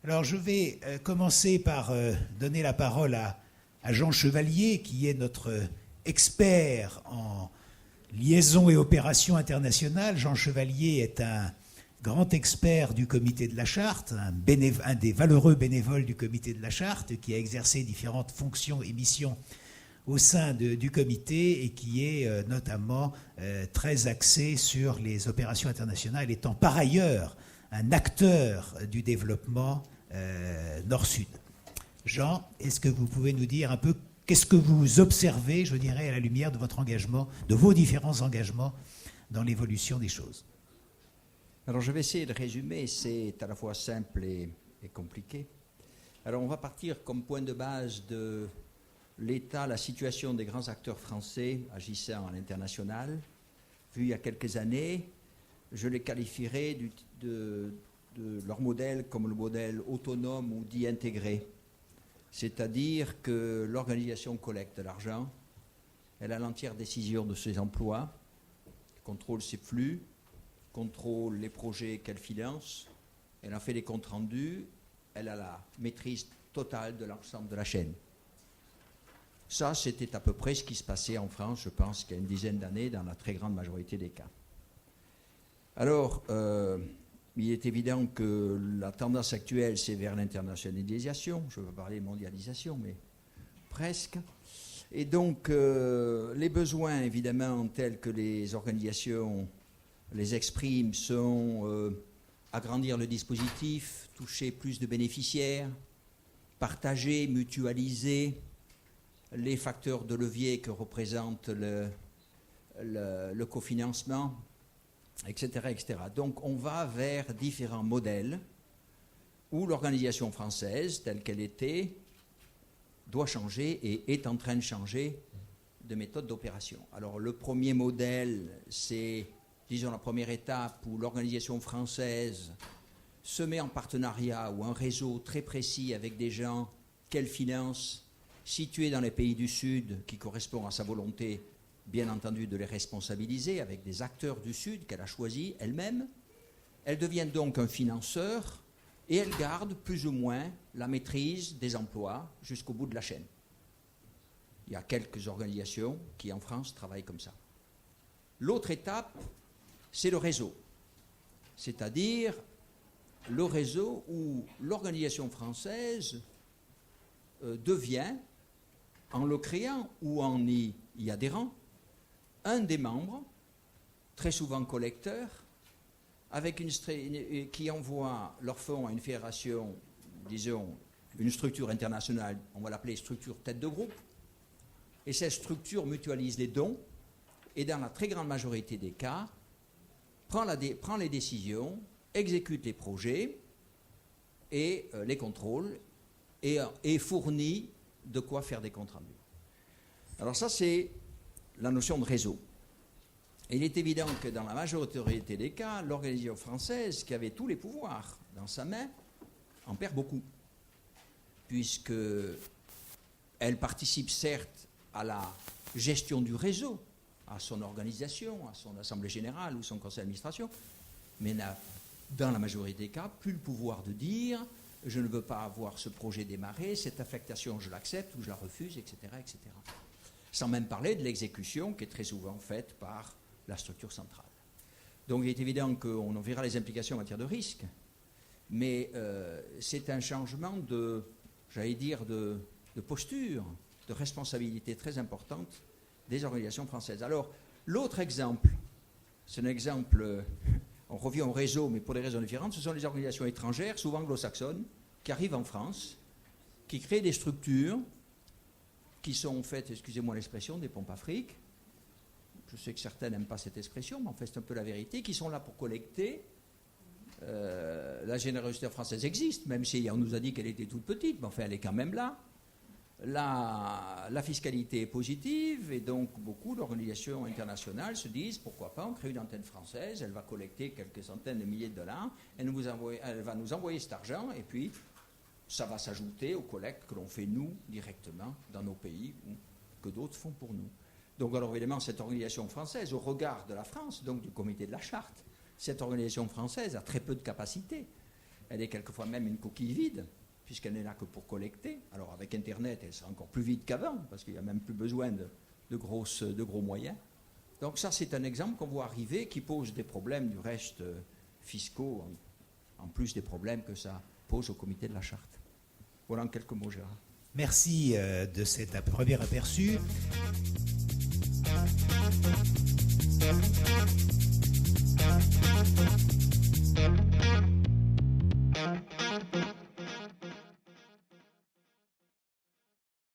Alors je vais commencer par donner la parole à Jean Chevalier, qui est notre expert en liaison et opérations internationales. Jean Chevalier est un grand expert du Comité de la Charte, un des valeureux bénévoles du Comité de la Charte, qui a exercé différentes fonctions et missions au sein du comité et qui est notamment très axé sur les opérations internationales, étant par ailleurs un acteur du développement Nord-Sud. Jean, est-ce que vous pouvez nous dire un peu qu'est-ce que vous observez, je dirais, à la lumière de votre engagement, de vos différents engagements dans l'évolution des choses? Alors je vais essayer de résumer, c'est à la fois simple et compliqué. Alors on va partir comme point de base de l'état, la situation des grands acteurs français agissant à l'international. Vu il y a quelques années, je les qualifierais de leur modèle comme le modèle autonome ou dit intégré. C'est-à-dire que l'organisation collecte l'argent, elle a l'entière décision de ses emplois, contrôle ses flux, contrôle les projets qu'elle finance, elle en fait les comptes rendus, elle a la maîtrise totale de l'ensemble de la chaîne. Ça, c'était à peu près ce qui se passait en France, je pense, qu'il y a une dizaine d'années, dans la très grande majorité des cas. Alors, il est évident que la tendance actuelle, c'est vers l'internationalisation. Je veux parler mondialisation, mais presque. Et donc, les besoins, évidemment, tels que les organisations les expriment, sont agrandir le dispositif, toucher plus de bénéficiaires, partager, mutualiser les facteurs de levier que représente le cofinancement, etc., etc. Donc on va vers différents modèles où l'organisation française, telle qu'elle était, doit changer et est en train de changer de méthode d'opération. Alors le premier modèle, c'est, disons, la première étape où l'organisation française se met en partenariat ou un réseau très précis avec des gens qu'elle finance, situés dans les pays du Sud, qui correspond à sa volonté, bien entendu, de les responsabiliser avec des acteurs du Sud qu'elle a choisis elle-même. Elle devient donc un financeur et elle garde plus ou moins la maîtrise des emplois jusqu'au bout de la chaîne. Il y a quelques organisations qui, en France, travaillent comme ça. L'autre étape, c'est le réseau. C'est-à-dire le réseau où l'organisation française devient, en le créant ou en y adhérant, un des membres, très souvent collecteur, avec qui envoie leurs fonds à une fédération, disons, une structure internationale, on va l'appeler structure tête de groupe, et cette structure mutualise les dons, et dans la très grande majorité des cas, prend les décisions, exécute les projets, et les contrôle, et fournit de quoi faire des comptes rendus. Alors ça, c'est la notion de réseau. Et il est évident que dans la majorité des cas, l'organisation française, qui avait tous les pouvoirs dans sa main, en perd beaucoup, puisque elle participe certes à la gestion du réseau, à son organisation, à son assemblée générale ou son conseil d'administration, mais n'a, dans la majorité des cas, plus le pouvoir de dire « je ne veux pas avoir ce projet démarré, cette affectation je l'accepte ou je la refuse, etc. etc. » Sans même parler de l'exécution qui est très souvent faite par la structure centrale. Donc il est évident qu'on en verra les implications en matière de risque, mais c'est un changement de, j'allais dire, de posture, de responsabilité très importante des organisations françaises. Alors, l'autre exemple, c'est un exemple, on revient au réseau, mais pour des raisons différentes, ce sont les organisations étrangères, souvent anglo-saxonnes, qui arrivent en France, qui créent des structures qui sont en fait, excusez-moi l'expression, des pompes à fric. Je sais que certains n'aiment pas cette expression, mais en fait c'est un peu la vérité, qui sont là pour collecter. La générosité française existe, même si on nous a dit qu'elle était toute petite, mais enfin elle est quand même là. La fiscalité est positive et donc beaucoup d'organisations internationales se disent pourquoi pas, on crée une antenne française, elle va collecter quelques centaines de milliers de dollars, elle va nous envoyer cet argent et puis ça va s'ajouter aux collectes que l'on fait nous directement dans nos pays ou que d'autres font pour nous. Donc alors évidemment cette organisation française, au regard de la France, donc du comité de la Charte, cette organisation française a très peu de capacité. elle est quelquefois même une coquille vide, puisqu'elle n'est là que pour collecter. Alors avec Internet, elle sera encore plus vide qu'avant, parce qu'il n'y a même plus besoin de gros moyens. Donc ça, c'est un exemple qu'on voit arriver, qui pose des problèmes du reste fiscaux, en plus des problèmes que ça pose au comité de la Charte. Voilà en quelques mots, Gérard. Merci de cet premier aperçu.